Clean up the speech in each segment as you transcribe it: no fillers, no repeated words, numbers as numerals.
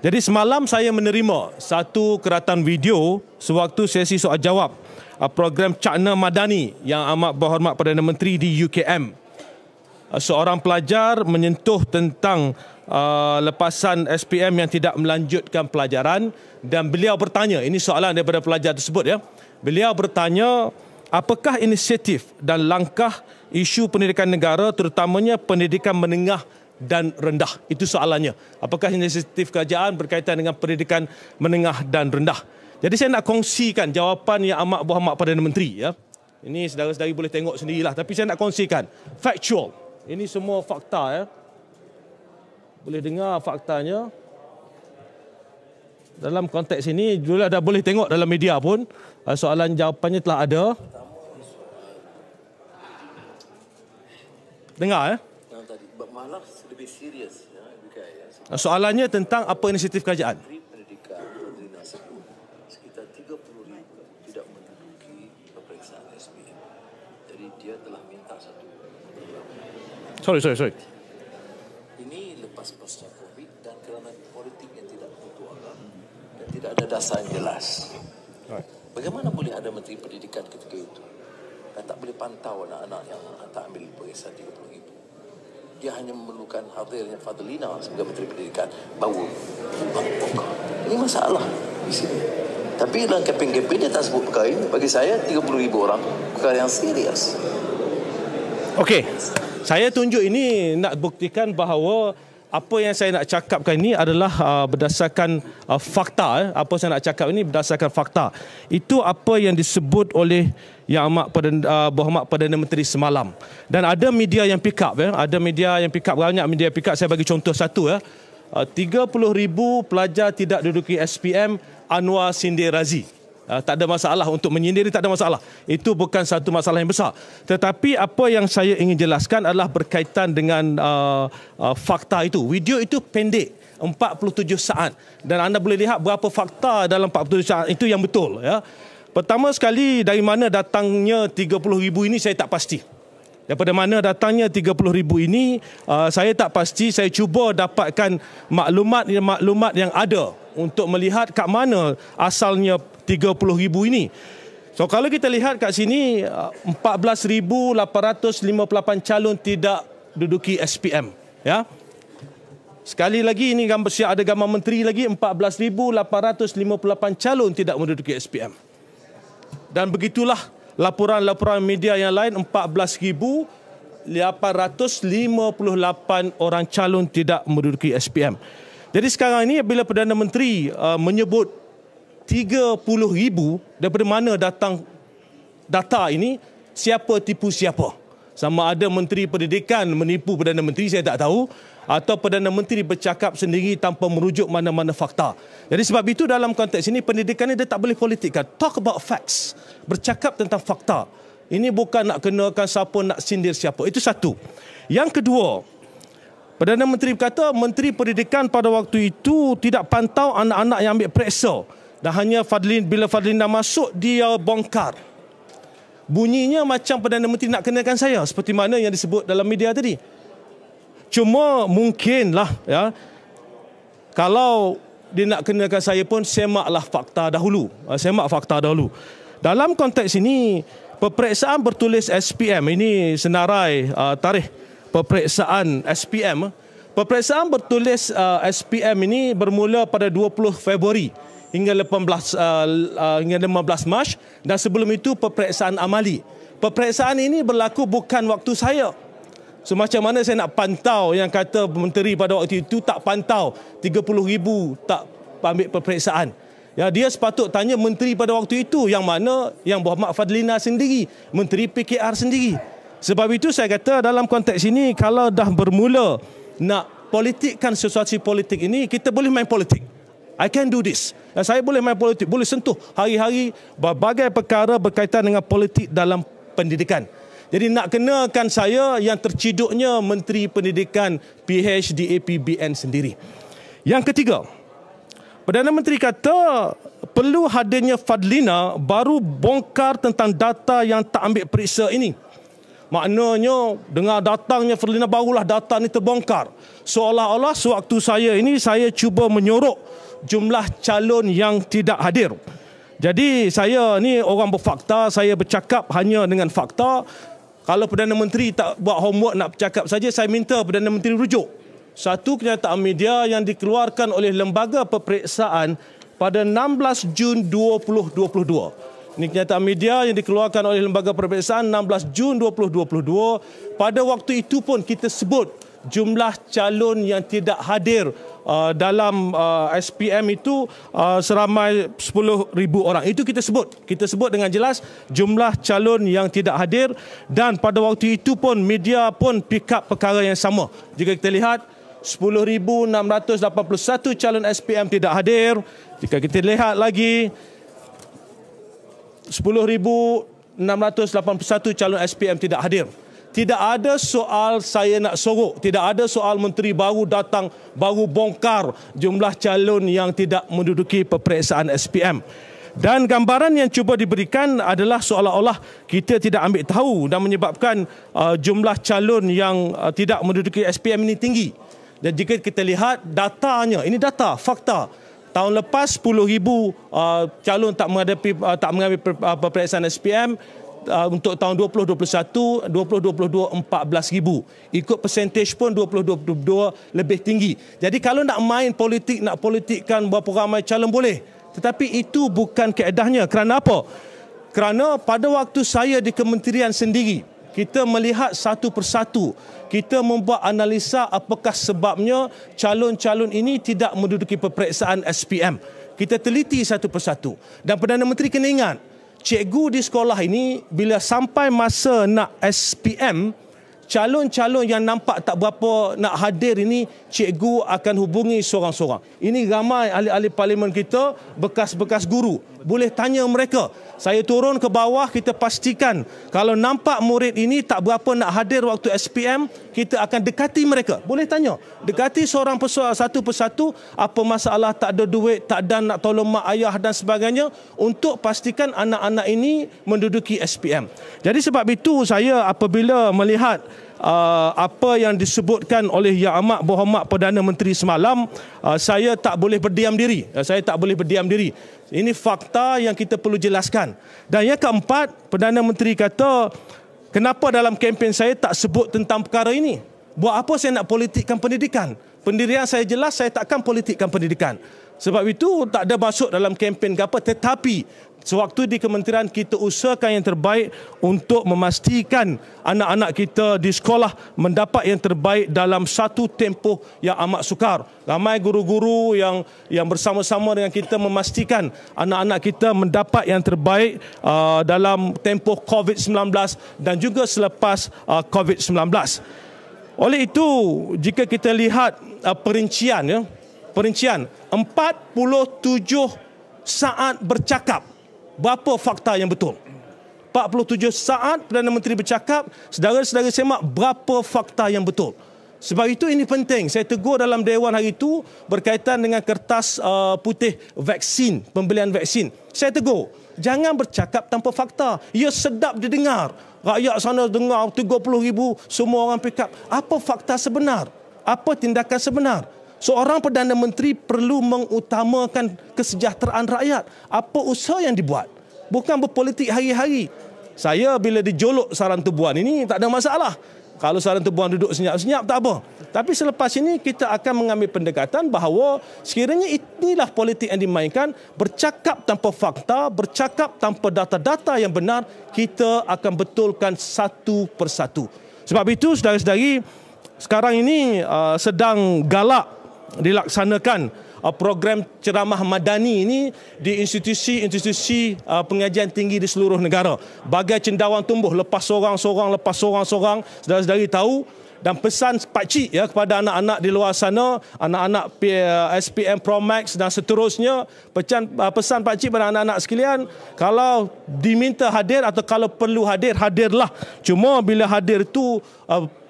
Jadi semalam saya menerima satu keratan video sewaktu sesi soal jawab program Cakna Madani yang amat berhormat Perdana Menteri di UKM. Seorang pelajar menyentuh tentang lepasan SPM yang tidak melanjutkan pelajaran dan beliau bertanya, ini soalan daripada pelajar tersebut ya. Beliau bertanya, apakah inisiatif dan langkah isu pendidikan negara terutamanya pendidikan menengah dan rendah? Itu soalannya. Apakah inisiatif kerajaan berkaitan dengan pendidikan menengah dan rendah? Jadi saya nak kongsikan jawapan yang amat berhormat Perdana Menteri ya. Ini saudara-saudari boleh tengok sendirilah, tapi saya nak kongsikan factual. Ini semua fakta ya. Boleh dengar faktanya. Dalam konteks ini juga dah boleh tengok dalam media pun soalan jawapannya telah ada. Dengar ya. Malah lebih serius ya, soalannya tentang apa inisiatif kerajaan? Pendidikan Fadlina sebut sekitar 30,000 tidak menduduki peperiksaan SPM. Jadi dia telah minta satu. Sorry. Ini lepas pasca Covid dan kerana politik yang tidak bertualang dan tidak ada dasar yang jelas. Bagaimana boleh ada Menteri Pendidikan ketika itu dan tak boleh pantau anak-anak yang tak ambil peperiksaan 30,000? Dia hanya memerlukan hadirnya Fadlina sebagai Menteri Pendidikan baru buang pokok. Ini masalah di sini. Tapi dalam kempen-kempen dia tak sebut perkara ini. Bagi saya 30,000 orang perkara yang serius. Okey. Saya tunjuk ini nak buktikan bahawa apa yang saya nak cakapkan ini adalah berdasarkan fakta. Apa saya nak cakap ini berdasarkan fakta. Itu apa yang disebut oleh Yang Amat Berhormat Perdana Menteri semalam. Dan ada media yang pick up ya. Ada media yang pick up, banyak media pick up. Saya bagi contoh satu ya. 30,000 pelajar tidak duduki SPM, Anwar sindir Razi. Tak ada masalah untuk menyindiri, tak ada masalah. Itu bukan satu masalah yang besar. Tetapi apa yang saya ingin jelaskan adalah berkaitan dengan fakta itu. Video itu pendek, 47 saat. Dan anda boleh lihat berapa fakta dalam 47 saat itu yang betul ya. Pertama sekali, dari mana datangnya 30,000 ini saya tak pasti. Daripada mana datangnya 30,000 ini saya tak pasti. Saya cuba dapatkan maklumat yang ada untuk melihat kat mana asalnya 30,000 ini. So kalau kita lihat kat sini 14,858 calon tidak duduki SPM ya. Sekali lagi ini gambar, ada gambar menteri lagi, 14,858 calon tidak menduduki SPM. Dan begitulah laporan-laporan media yang lain, 14,858 orang calon tidak menduduki SPM. Jadi sekarang ini bila Perdana Menteri menyebut 30,000, daripada mana datang data ini, siapa tipu siapa? Sama ada Menteri Pendidikan menipu Perdana Menteri, saya tak tahu, atau Perdana Menteri bercakap sendiri tanpa merujuk mana-mana fakta. Jadi sebab itu dalam konteks ini pendidikan ini dia tak boleh politikkan. Talk about facts. Bercakap tentang fakta. Ini bukan nak kenakan siapa, nak sindir siapa. Itu satu. Yang kedua, Perdana Menteri berkata Menteri Pendidikan pada waktu itu tidak pantau anak-anak yang ambil periksa. Dan hanya bila Fadlina masuk, dia bongkar. Bunyinya macam Perdana Menteri nak kenakan saya, seperti mana yang disebut dalam media tadi. Cuma mungkinlah ya, kalau dia nak kenakan saya pun semaklah fakta dahulu. Semak fakta dahulu. Dalam konteks ini, peperiksaan bertulis SPM, ini senarai tarikh peperiksaan SPM. Peperiksaan bertulis SPM ini bermula pada 20 Februari hingga 15 Mac, dan sebelum itu peperiksaan amali. Peperiksaan ini berlaku bukan waktu saya. So macam mana saya nak pantau yang kata menteri pada waktu itu tak pantau 30,000 tak ambil peperiksaan. Ya, dia sepatut tanya menteri pada waktu itu, yang mana Yang Berhormat Fadlina sendiri, menteri PKR sendiri. Sebab itu saya kata dalam konteks ini, kalau dah bermula nak politikkan sesuatu politik ini, kita boleh main politik. I can do this. Saya boleh main politik, boleh sentuh hari-hari berbagai perkara berkaitan dengan politik dalam pendidikan. Jadi nak kenakan saya, yang terciduknya Menteri Pendidikan PhD APBN sendiri. Yang ketiga, Perdana Menteri kata perlu hadirnya Fadlina baru bongkar tentang data yang tak ambil periksa ini. Maknanya dengan datangnya Fadlina barulah data ini terbongkar. Seolah-olah sewaktu saya cuba menyorok jumlah calon yang tidak hadir. Jadi saya ni orang berfakta, saya bercakap hanya dengan fakta. Kalau Perdana Menteri tak buat homework nak bercakap saja, saya minta Perdana Menteri rujuk satu kenyataan media yang dikeluarkan oleh Lembaga Peperiksaan pada 16 Jun 2022. Ini kenyataan media yang dikeluarkan oleh Lembaga Peperiksaan 16 Jun 2022. Pada waktu itu pun kita sebut jumlah calon yang tidak hadir dalam SPM itu seramai 10,000 orang. Itu kita sebut. Kita sebut dengan jelas jumlah calon yang tidak hadir, dan pada waktu itu pun media pun pick up perkara yang sama. Jika kita lihat 10,681 calon SPM tidak hadir. Jika kita lihat lagi 10,681 calon SPM tidak hadir. Tidak ada soal saya nak sorok, tidak ada soal menteri baru datang baru bongkar jumlah calon yang tidak menduduki peperiksaan SPM. Dan gambaran yang cuba diberikan adalah seolah-olah kita tidak ambil tahu dan menyebabkan jumlah calon yang tidak menduduki SPM ini tinggi. Dan jika kita lihat datanya, ini data, fakta. Tahun lepas 10,000 calon tak mengambil peperiksaan SPM. Untuk tahun 2021, 2022 14,000. Ikut persentage pun 2022 lebih tinggi. Jadi kalau nak main politik, nak politikkan berapa ramai calon boleh. Tetapi itu bukan kaedahnya. Kerana apa? Kerana pada waktu saya di kementerian sendiri, kita melihat satu persatu. Kita membuat analisa apakah sebabnya calon-calon ini tidak menduduki peperiksaan SPM. Kita teliti satu persatu. Dan Perdana Menteri kena ingat, cikgu di sekolah ini bila sampai masa nak SPM, calon-calon yang nampak tak berapa nak hadir ini, cikgu akan hubungi seorang-seorang. Ini ramai ahli-ahli parlimen kita, bekas-bekas guru. Boleh tanya mereka. Saya turun ke bawah, kita pastikan kalau nampak murid ini tak berapa nak hadir waktu SPM, kita akan dekati mereka. Boleh tanya. Dekati seorang satu persatu, apa masalah, tak ada duit, tak ada nak tolong mak ayah dan sebagainya, untuk pastikan anak-anak ini menduduki SPM. Jadi sebab itu saya apabila melihat apa yang disebutkan oleh Yang Amat Berhormat Perdana Menteri semalam, saya tak boleh berdiam diri. Ini fakta yang kita perlu jelaskan. Dan yang keempat, Perdana Menteri kata, kenapa dalam kempen saya tak sebut tentang perkara ini? Buat apa saya nak politikkan pendidikan? Pendirian saya jelas, saya takkan politikkan pendidikan. Sebab itu tak ada masuk dalam kempen ke apa. Tetapi sewaktu di kementerian kita usahakan yang terbaik untuk memastikan anak-anak kita di sekolah mendapat yang terbaik dalam satu tempoh yang amat sukar. Ramai guru-guru yang bersama-sama dengan kita memastikan anak-anak kita mendapat yang terbaik dalam tempoh COVID-19 dan juga selepas COVID-19. Oleh itu, jika kita lihat perincian 47 saat bercakap, berapa fakta yang betul? 47 saat Perdana Menteri bercakap, saudara-saudara semak, berapa fakta yang betul? Sebab itu ini penting. Saya tegur dalam Dewan hari itu berkaitan dengan kertas putih vaksin, pembelian vaksin. Saya tegur, jangan bercakap tanpa fakta. Ia sedap didengar. Rakyat sana dengar 30,000, semua orang pick up. Apa fakta sebenar? Apa tindakan sebenar? Seorang Perdana Menteri perlu mengutamakan kesejahteraan rakyat. Apa usaha yang dibuat? Bukan berpolitik hari-hari. Saya bila dijolok Saran Tubuhan ini tak ada masalah. Kalau Saran Tubuhan duduk senyap-senyap tak apa. Tapi selepas ini kita akan mengambil pendekatan bahawa sekiranya inilah politik yang dimainkan, bercakap tanpa fakta, bercakap tanpa data-data yang benar, kita akan betulkan satu persatu. Sebab itu saudara-saudari, sekarang ini sedang galak dilaksanakan program ceramah madani ini di institusi-institusi pengajian tinggi di seluruh negara. Bagai cendawan tumbuh, lepas seorang-seorang, saudara-saudari tahu. Dan pesan pakcik ya kepada anak-anak di luar sana, anak-anak SPM Pro Max dan seterusnya, pesan pakcik pada anak-anak sekalian, kalau diminta hadir atau kalau perlu hadir, hadirlah. Cuma bila hadir itu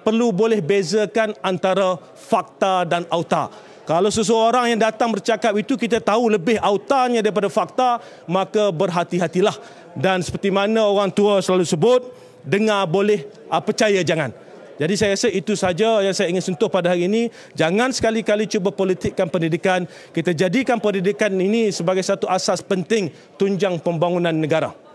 perlu boleh bezakan antara fakta dan auta. Kalau seseorang yang datang bercakap itu kita tahu lebih autanya daripada fakta, maka berhati-hatilah. Dan seperti mana orang tua selalu sebut, dengar boleh, percaya jangan. Jadi saya rasa itu saja yang saya ingin sentuh pada hari ini. Jangan sekali-kali cuba politikkan pendidikan. Kita jadikan pendidikan ini sebagai satu asas penting tunjang pembangunan negara.